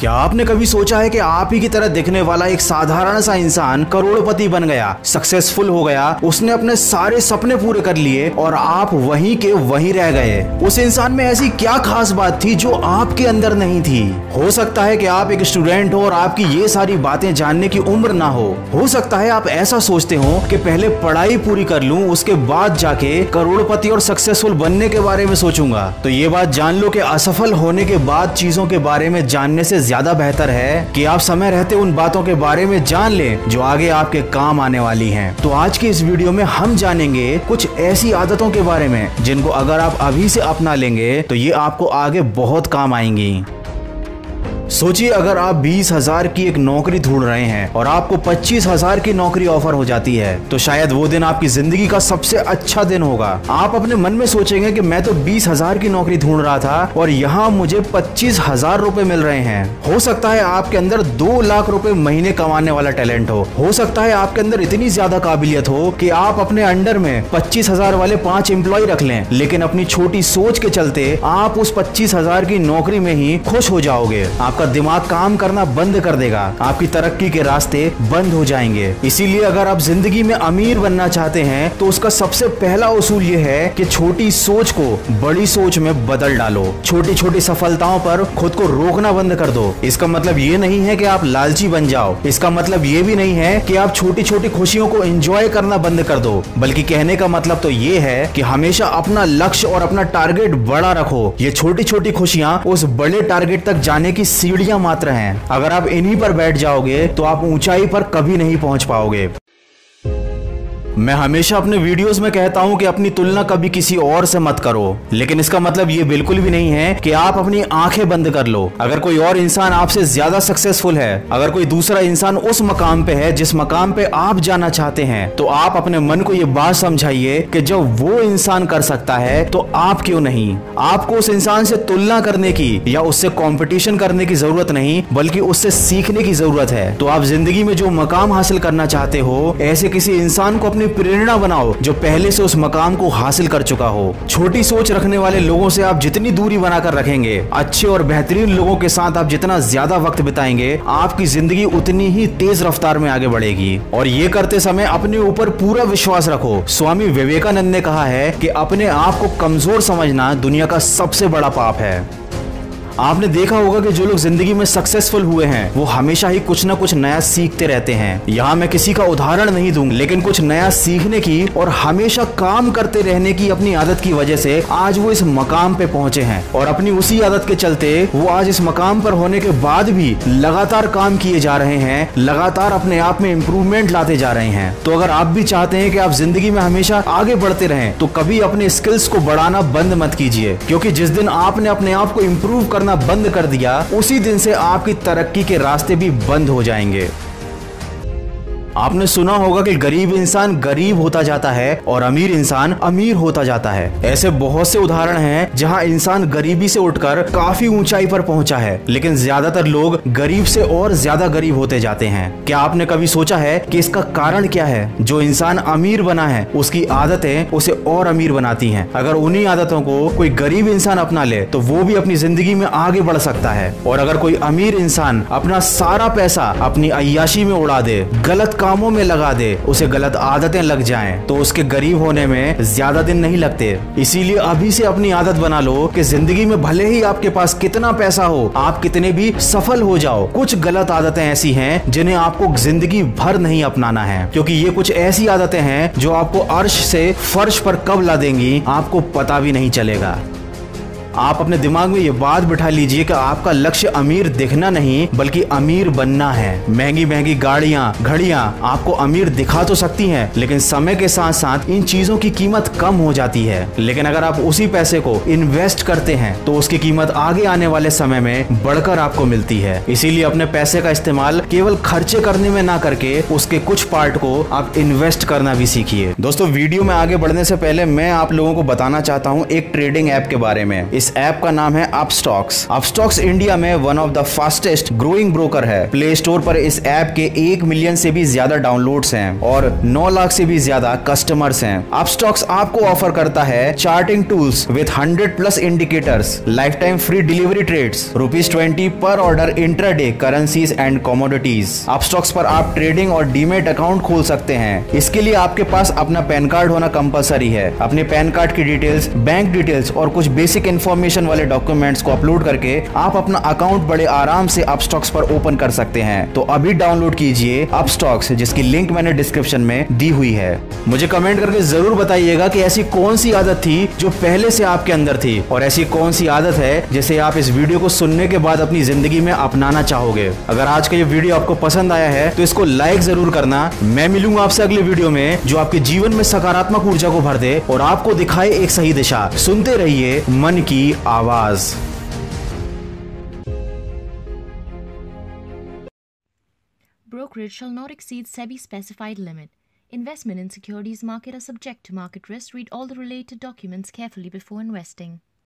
क्या आपने कभी सोचा है कि आप ही की तरह दिखने वाला एक साधारण सा इंसान करोड़पति बन गया, सक्सेसफुल हो गया, उसने अपने सारे सपने पूरे कर लिए और आप वहीं के वहीं रह गए। उस इंसान में ऐसी क्या खास बात थी जो आपके अंदर नहीं थी? हो सकता है कि आप एक स्टूडेंट हो और आपकी ये सारी बातें जानने की उम्र ना हो सकता है आप ऐसा सोचते हो कि पहले पढ़ाई पूरी कर लूं, उसके बाद जाके करोड़पति और सक्सेसफुल बनने के बारे में सोचूंगा। तो ये बात जान लो कि असफल होने के बाद चीजों के बारे में जानने से ज्यादा बेहतर है कि आप समय रहते उन बातों के बारे में जान लें जो आगे आपके काम आने वाली हैं। तो आज की इस वीडियो में हम जानेंगे कुछ ऐसी आदतों के बारे में जिनको अगर आप अभी से अपना लेंगे तो ये आपको आगे बहुत काम आएंगी। सोचिए अगर आप 20,000 की एक नौकरी ढूंढ रहे हैं और आपको 25,000 की नौकरी ऑफर हो जाती है तो शायद वो दिन आपकी जिंदगी का सबसे अच्छा दिन होगा। आप अपने मन में सोचेंगे कि मैं तो 20,000 की नौकरी ढूंढ रहा था और यहाँ मुझे 25,000 रुपए मिल रहे हैं। हो सकता है आपके अंदर 2 लाख रुपए महीने कमाने वाला टैलेंट हो सकता है आपके अंदर इतनी ज्यादा काबिलियत हो कि आप अपने अंडर में 25,000 वाले 5 एम्प्लॉय रख लें, लेकिन अपनी छोटी सोच के चलते आप उस 25,000 की नौकरी में ही खुश हो जाओगे। आपका दिमाग काम करना बंद कर देगा, आपकी तरक्की के रास्ते बंद हो जाएंगे। इसीलिए अगर आप जिंदगी में अमीर बनना चाहते हैं तो उसका सबसे पहला उसूल ये है कि छोटी सोच को बड़ी सोच में बदल डालो। छोटी छोटी सफलताओं पर खुद को रोकना बंद कर दो। इसका मतलब ये नहीं है कि आप लालची बन जाओ, इसका मतलब ये भी नहीं है कि आप छोटी छोटी खुशियों को एंजॉय करना बंद कर दो, बल्कि कहने का मतलब तो ये है कि हमेशा अपना लक्ष्य और अपना टारगेट बड़ा रखो। ये छोटी छोटी खुशियां उस बड़े टारगेट तक जाने की सीढ़ियां मात्र हैं। अगर आप इन्हीं पर बैठ जाओगे तो आप ऊंचाई पर कभी नहीं पहुंच पाओगे। मैं हमेशा अपने वीडियोस में कहता हूं कि अपनी तुलना कभी किसी और से मत करो, लेकिन इसका मतलब ये बिल्कुल भी नहीं है कि आप अपनी आंखें बंद कर लो। अगर कोई और इंसान आपसे ज्यादा सक्सेसफुल है, अगर कोई दूसरा इंसान उस मकाम पे है जिस मकाम पे आप जाना चाहते हैं, तो आप अपने मन को ये बात समझाइए कि जब वो इंसान कर सकता है तो आप क्यों नहीं। आपको उस इंसान से तुलना करने की या उससे कंपटीशन करने की जरूरत नहीं, बल्कि उससे सीखने की जरूरत है। तो आप जिंदगी में जो मकाम हासिल करना चाहते हो, ऐसे किसी इंसान को अपनी प्रेरणा बनाओ जो पहले से उस मकाम को हासिल कर चुका हो। छोटी सोच रखने वाले लोगों से आप जितनी दूरी बनाकर रखेंगे, अच्छे और बेहतरीन लोगों के साथ आप जितना ज्यादा वक्त बिताएंगे, आपकी जिंदगी उतनी ही तेज रफ्तार में आगे बढ़ेगी। और ये करते समय अपने ऊपर पूरा विश्वास रखो। स्वामी विवेकानंद ने कहा है कि अपने आप को कमजोर समझना दुनिया का सबसे बड़ा पाप है। आपने देखा होगा कि जो लोग जिंदगी में सक्सेसफुल हुए हैं वो हमेशा ही कुछ ना कुछ नया सीखते रहते हैं। यहाँ मैं किसी का उदाहरण नहीं दूंगा, लेकिन कुछ नया सीखने की और हमेशा काम करते रहने की अपनी आदत की वजह से आज वो इस मकाम पे पहुंचे हैं। और अपनी उसी आदत के चलते वो आज इस मकाम पर होने के बाद भी लगातार काम किए जा रहे हैं, लगातार अपने आप में इम्प्रूवमेंट लाते जा रहे हैं। तो अगर आप भी चाहते हैं कि आप जिंदगी में हमेशा आगे बढ़ते रहें तो कभी अपने स्किल्स को बढ़ाना बंद मत कीजिए, क्योंकि जिस दिन आपने अपने आप को इम्प्रूव करना बंद कर दिया उसी दिन से आपकी तरक्की के रास्ते भी बंद हो जाएंगे। आपने सुना होगा कि गरीब इंसान गरीब होता जाता है और अमीर इंसान अमीर होता जाता है। ऐसे बहुत से उदाहरण हैं जहां इंसान गरीबी से उठकर काफी ऊंचाई पर पहुंचा है, लेकिन ज्यादातर लोग गरीब से और ज्यादा गरीब होते जाते हैं। क्या आपने कभी सोचा है कि इसका कारण क्या है? जो इंसान अमीर बना है उसकी आदतें उसे और अमीर बनाती हैं। अगर उन्हीं आदतों को कोई गरीब इंसान अपना ले तो वो भी अपनी जिंदगी में आगे बढ़ सकता है। और अगर कोई अमीर इंसान अपना सारा पैसा अपनी अय्याशी में उड़ा दे, गलत कामों में लगा दे, उसे गलत आदतें लग जाएं, तो उसके गरीब होने में ज्यादा दिन नहीं लगते। इसीलिए अभी से अपनी आदत बना लो कि जिंदगी में भले ही आपके पास कितना पैसा हो, आप कितने भी सफल हो जाओ, कुछ गलत आदतें ऐसी हैं जिन्हें आपको जिंदगी भर नहीं अपनाना है, क्योंकि ये कुछ ऐसी आदतें हैं जो आपको अर्श से फर्श पर कब ला देंगी आपको पता भी नहीं चलेगा। आप अपने दिमाग में ये बात बिठा लीजिए कि आपका लक्ष्य अमीर दिखना नहीं बल्कि अमीर बनना है। महंगी महंगी गाड़ियां, घड़ियां आपको अमीर दिखा तो सकती हैं, लेकिन समय के साथ साथ इन चीजों की कीमत कम हो जाती है। लेकिन अगर आप उसी पैसे को इन्वेस्ट करते हैं तो उसकी कीमत आगे आने वाले समय में बढ़कर आपको मिलती है। इसीलिए अपने पैसे का इस्तेमाल केवल खर्चे करने में ना करके उसके कुछ पार्ट को आप इन्वेस्ट करना भी सीखिए। दोस्तों, वीडियो में आगे बढ़ने से पहले मैं आप लोगों को बताना चाहता हूँ एक ट्रेडिंग ऐप के बारे में। इस ऐप का नाम है अपस्टॉक्स। अपस्टॉक्स इंडिया में one of the fastest growing broker है। प्ले स्टोर पर इस ऐप के 1 मिलियन से भी ज्यादा डाउनलोड्स हैं और 9 लाख से भी ज्यादा कस्टमर्स हैं। अपस्टॉक्स आपको ऑफर करता है charting tools with 100+ indicators, life time free delivery trades, ₹20 पर order intraday currencies and commodities. Upstox पर आप ट्रेडिंग और डीमेट अकाउंट खोल सकते हैं। इसके लिए आपके पास अपना पैन कार्ड होना कंपलसरी है। अपने पैन कार्ड की डिटेल्स, बैंक डिटेल्स और कुछ बेसिक इंफॉर्मेशन वाले डॉक्यूमेंट्स को अपलोड करके आप अपना अकाउंट बड़े आराम से अपस्टॉक्स पर ओपन कर सकते हैं। तो अभी डाउनलोड कीजिए अपस्टॉक्स, जिसकी लिंक मैंने डिस्क्रिप्शन में दी हुई है। मुझे कमेंट करके जरूर बताइएगा कि ऐसी कौन सी आदत थी जो पहले से आपके अंदर थी और ऐसी कौन सी आदत है जिसे आप इस वीडियो को सुनने के बाद अपनी जिंदगी में अपनाना चाहोगे। अगर आज का ये वीडियो आपको पसंद आया है तो इसको लाइक जरूर करना। मैं मिलूंगा आपसे अगले वीडियो में जो आपके जीवन में सकारात्मक ऊर्जा को भर दे और आपको दिखाए एक सही दिशा। सुनते रहिए मन की आवाज। Brokerage shall not exceed SEBI specified limit. Investment in securities market are subject to market risk. Read all the related documents carefully before investing.